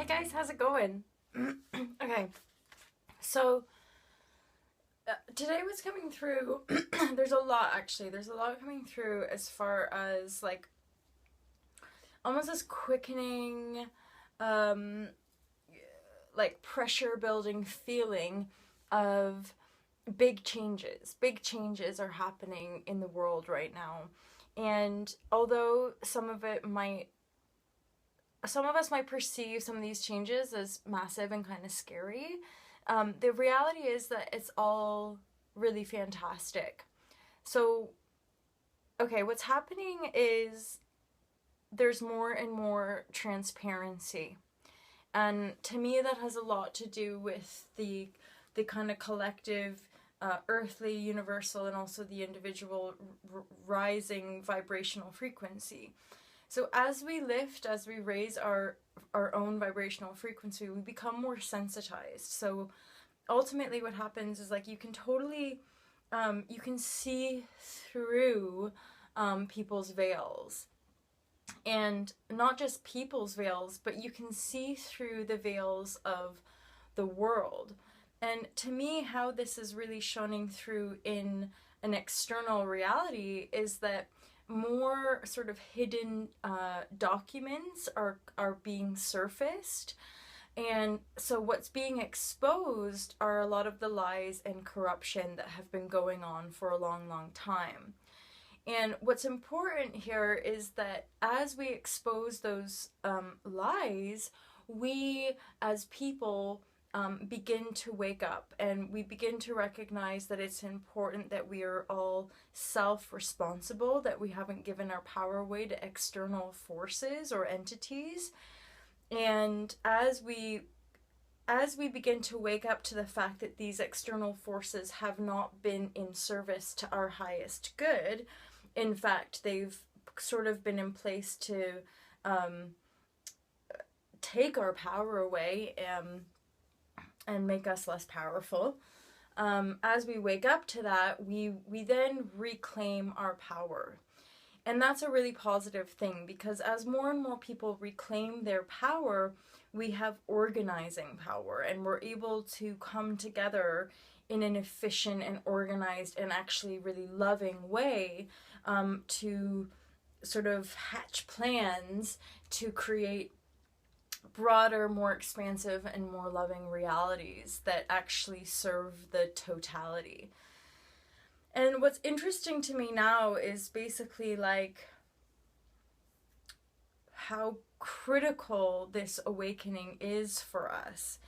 guys, how's it going? Okay, so today was coming through. There's a lot actually. There's a lot coming through as far as like almost this quickening, um, like pressure building feeling of big changes. Big changes are happening in the world right now, and although some of us might perceive some of these changes as massive and kind of scary. The reality is that it's all really fantastic. So, okay, what's happening is there's more and more transparency. And to me, that has a lot to do with the kind of collective, earthly, universal, and also the individual rising vibrational frequency. So as we lift, as we raise our own vibrational frequency, we become more sensitized. So ultimately what happens is like you can totally, you can see through people's veils. And not just people's veils, but you can see through the veils of the world. And to me, how this is really shining through in an external reality is that more sort of hidden documents are being surfaced, and so what's being exposed are a lot of the lies and corruption that have been going on for a long time. And what's important here is that as we expose those lies, we as people begin to wake up, and we begin to recognize that it's important that we are all self-responsible, that we haven't given our power away to external forces or entities. And as we begin to wake up to the fact that these external forces have not been in service to our highest good, in fact they've sort of been in place to take our power away, and make us less powerful. As we wake up to that, we then reclaim our power. And that's a really positive thing, because as more and more people reclaim their power, we have organizing power, and we're able to come together in an efficient and organized and actually really loving way, to sort of hatch plans to create broader, more expansive, and more loving realities that actually serve the totality. And what's interesting to me now is basically like how critical this awakening is for us,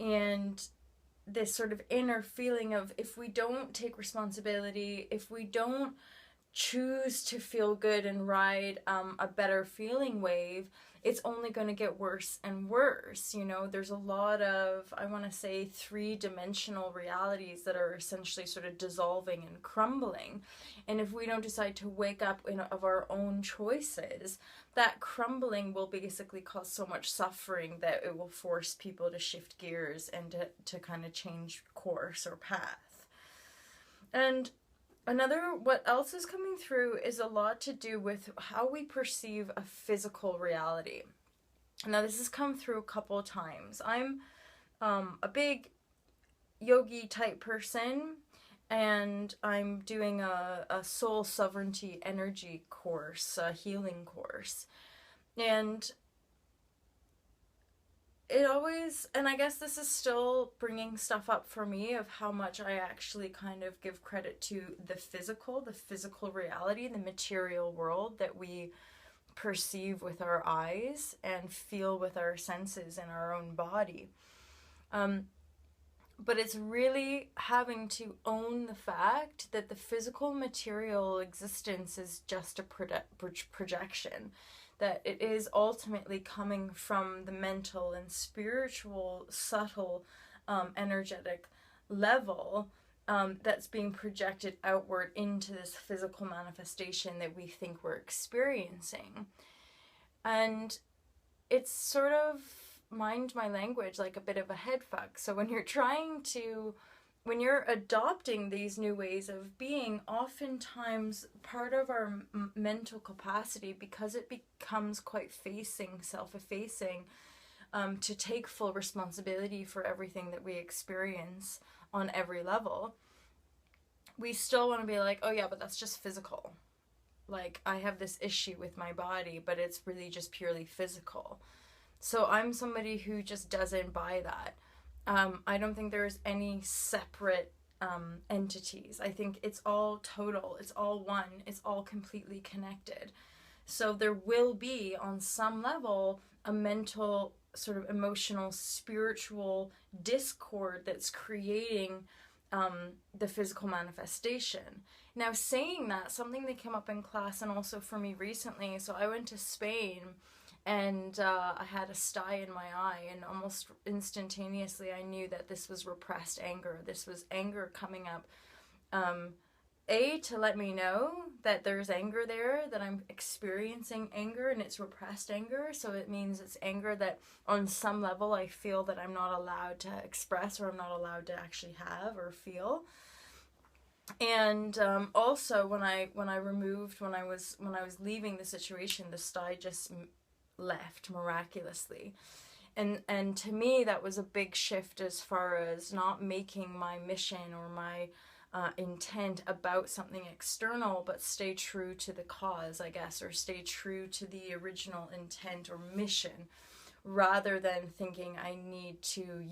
and this sort of inner feeling of, if we don't take responsibility, if we don't choose to feel good and ride a better feeling wave, it's only going to get worse and worse. You know, there's a lot of, I want to say, three-dimensional realities that are essentially sort of dissolving and crumbling. And if we don't decide to wake up of our own choices, that crumbling will basically cause so much suffering that it will force people to shift gears and to kind of change course or path. And what else is coming through is a lot to do with how we perceive a physical reality. Now, this has come through a couple of times. I'm a big yogi type person, and I'm doing a soul sovereignty energy course, a healing course. And and I guess this is still bringing stuff up for me of how much I actually kind of give credit to the physical reality, the material world that we perceive with our eyes and feel with our senses in our own body. But it's really having to own the fact that the physical material existence is just a projection, that it is ultimately coming from the mental and spiritual, subtle, energetic level, that's being projected outward into this physical manifestation that we think we're experiencing. And it's sort of, mind my language, like a bit of a head fuck. So when you're adopting these new ways of being, oftentimes part of our mental capacity, because it becomes quite self-effacing, to take full responsibility for everything that we experience on every level, we still want to be like, oh yeah, but that's just physical. Like, I have this issue with my body, but it's really just purely physical. So I'm somebody who just doesn't buy that. I don't think there's any separate entities. I think it's all total, it's all one, it's all completely connected. So there will be, on some level, a mental, sort of emotional, spiritual discord that's creating the physical manifestation. Now, saying that, something that came up in class and also for me recently, so I went to Spain and I had a sty in my eye, and almost instantaneously I knew that this was repressed anger. This was anger coming up, to let me know that there's anger there, that I'm experiencing anger, and it's repressed anger. So it means it's anger that on some level I feel that I'm not allowed to express, or I'm not allowed to actually have or feel. And also when I was leaving the situation, the sty just left miraculously. And to me, that was a big shift as far as not making my mission or my intent about something external, but stay true to the cause, I guess, or stay true to the original intent or mission, rather than thinking I need to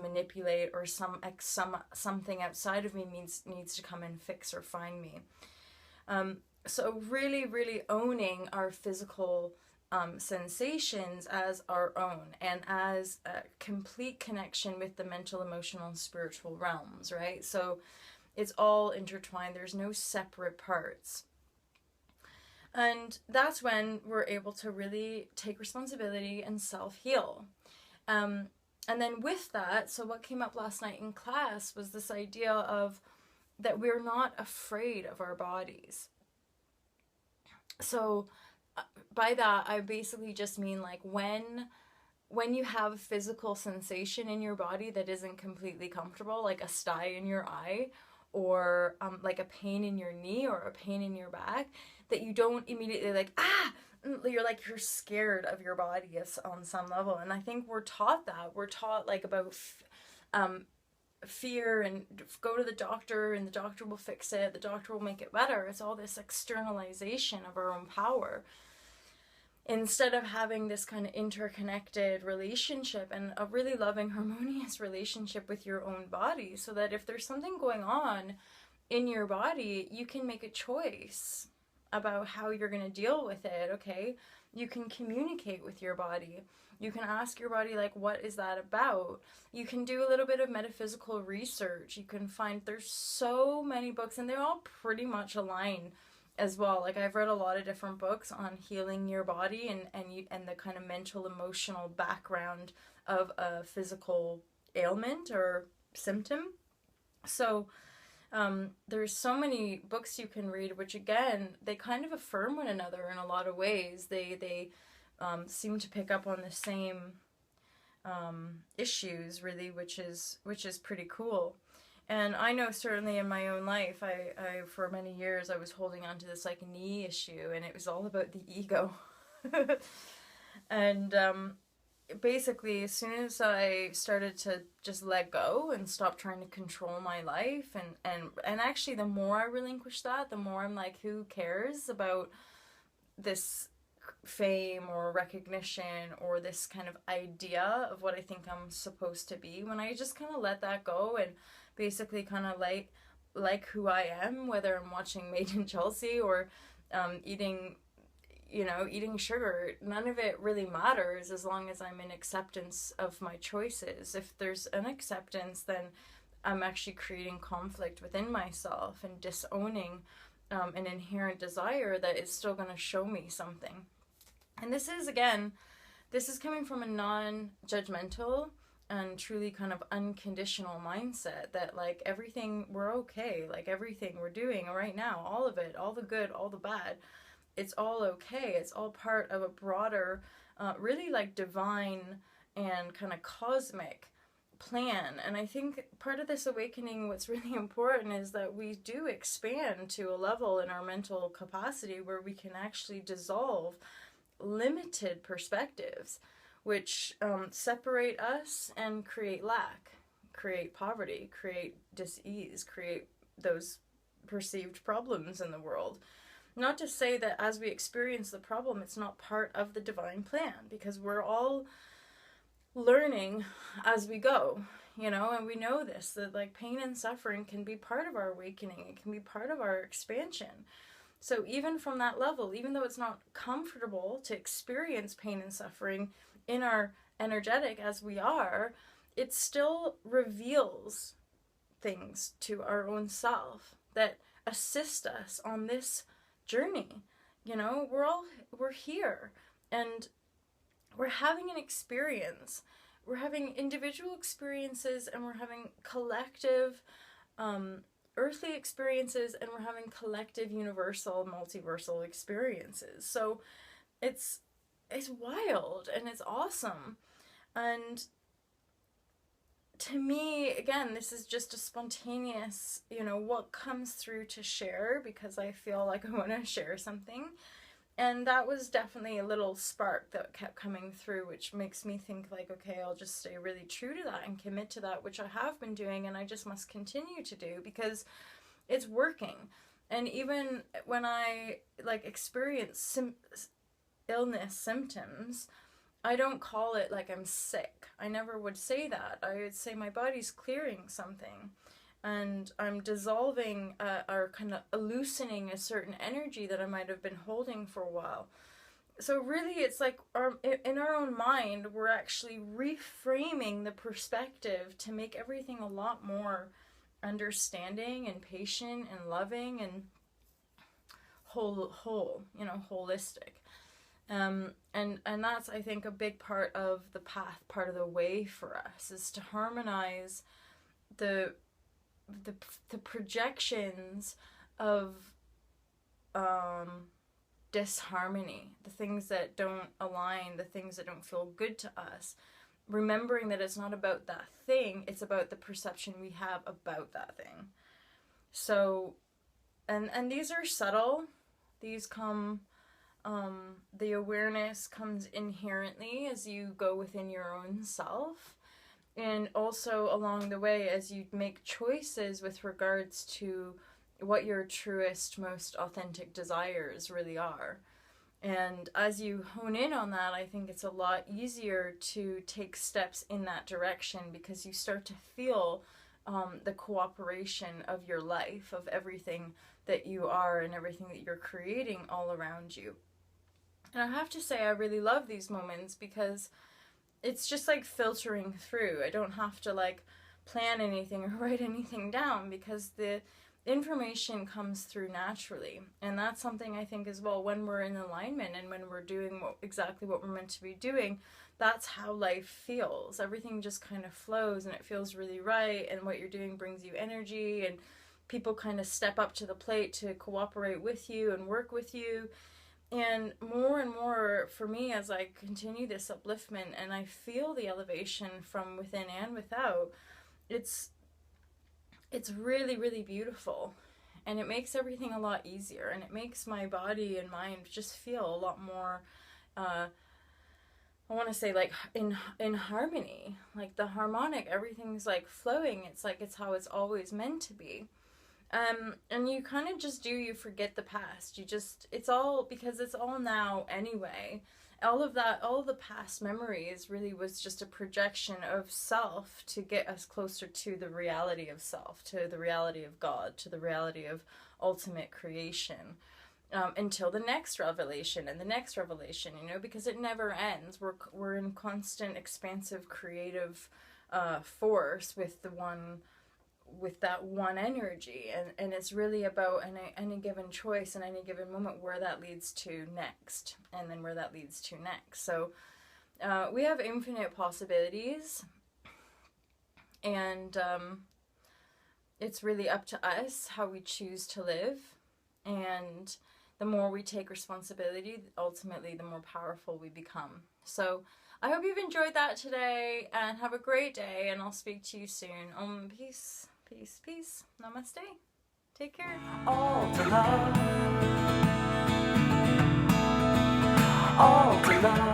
manipulate, or something outside of me needs to come and fix or find me. So really, really owning our physical sensations as our own, and as a complete connection with the mental, emotional, and spiritual realms, right? So it's all intertwined. There's no separate parts. And that's when we're able to really take responsibility and self-heal. And then with that, so what came up last night in class was this idea of that we're not afraid of our bodies. So by that, I basically just mean, like, when you have a physical sensation in your body that isn't completely comfortable, like a sty in your eye, or like a pain in your knee or a pain in your back, that you don't immediately you're scared of your body on some level. And I think we're taught like about fear, and go to the doctor and the doctor will fix it, the doctor will make it better. It's all this externalization of our own power, instead of having this kind of interconnected relationship and a really loving, harmonious relationship with your own body, so that if there's something going on in your body, you can make a choice about how you're going to deal with it, okay? You can communicate with your body. You can ask your body, like, what is that about? You can do a little bit of metaphysical research. You can find, there's so many books, and they all pretty much align as well. Like, I've read a lot of different books on healing your body and the kind of mental, emotional background of a physical ailment or symptom. So there's so many books you can read, which again, they kind of affirm one another in a lot of ways. They seem to pick up on the same issues, really, which is pretty cool. And I know certainly in my own life, I for many years I was holding on to this like knee issue, and it was all about the ego. And basically, as soon as I started to just let go and stop trying to control my life, and actually the more I relinquish that, the more I'm like, who cares about this fame or recognition or this kind of idea of what I think I'm supposed to be, when I just kind of let that go and basically kind of like who I am, whether I'm watching Made in Chelsea or eating sugar. None of it really matters as long as I'm in acceptance of my choices. If there's an acceptance, then I'm actually creating conflict within myself and disowning an inherent desire that is still going to show me something. And this is coming from a non-judgmental and truly kind of unconditional mindset, that like everything, we're okay, like everything we're doing right now, all of it, all the good, all the bad, it's all okay. It's all part of a broader, really like divine and kind of cosmic plan. And I think part of this awakening, what's really important, is that we do expand to a level in our mental capacity where we can actually dissolve limited perspectives. which separate us and create lack, create poverty, create dis-ease, create those perceived problems in the world. Not to say that as we experience the problem, it's not part of the divine plan, because we're all learning as we go, you know, and we know this, that like pain and suffering can be part of our awakening. It can be part of our expansion. So even from that level, even though it's not comfortable to experience pain and suffering in our energetic as we are, it still reveals things to our own self that assist us on this journey. You know, we're here, and we're having an experience. We're having individual experiences, and we're having collective earthly experiences, and we're having collective universal multiversal experiences. So it's wild, and it's awesome. And to me, again, this is just a spontaneous, you know, what comes through to share, because I feel like I want to share something. And that was definitely a little spark that kept coming through, which makes me think like, okay, I'll just stay really true to that and commit to that, which I have been doing, and I just must continue to do, because it's working. And even when I like experience illness symptoms, I don't call it like I'm sick. I never would say that. I would say my body's clearing something, and I'm dissolving or kind of loosening a certain energy that I might have been holding for a while. So really, it's like in our own mind, we're actually reframing the perspective to make everything a lot more understanding and patient and loving and whole, you know, holistic. And that's, I think, a big part of the path, part of the way for us, is to harmonize the projections of disharmony, the things that don't align, the things that don't feel good to us, remembering that it's not about that thing, it's about the perception we have about that thing. So, and these are subtle, these come, the awareness comes inherently as you go within your own self, and also along the way as you make choices with regards to what your truest, most authentic desires really are. And as you hone in on that, I think it's a lot easier to take steps in that direction, because you start to feel the cooperation of your life, of everything that you are and everything that you're creating all around you. And I have to say, I really love these moments, because it's just like filtering through. I don't have to like plan anything or write anything down, because the information comes through naturally. And that's something I think as well, when we're in alignment and when we're doing exactly what we're meant to be doing, that's how life feels. Everything just kind of flows, and it feels really right, and what you're doing brings you energy, and people kind of step up to the plate to cooperate with you and work with you. And more for me, as I continue this upliftment and I feel the elevation from within and without, it's really, really beautiful. And it makes everything a lot easier, and it makes my body and mind just feel a lot more, I want to say like in harmony, like the harmonic, everything's like flowing. It's like it's how it's always meant to be. And you kind of just you forget the past. It's all, because it's all now anyway. All of the past memories really was just a projection of self to get us closer to the reality of self, to the reality of God, to the reality of ultimate creation, until the next revelation and the next revelation, you know, because it never ends. We're in constant expansive creative force with that one energy, and it's really about any given choice and any given moment where that leads to next, and then where that leads to next. So we have infinite possibilities, and it's really up to us how we choose to live. And the more we take responsibility, ultimately the more powerful we become. So I hope you've enjoyed that today, and have a great day, and I'll speak to you soon. Peace. Peace, peace. Namaste. Take care. All to love. All to love.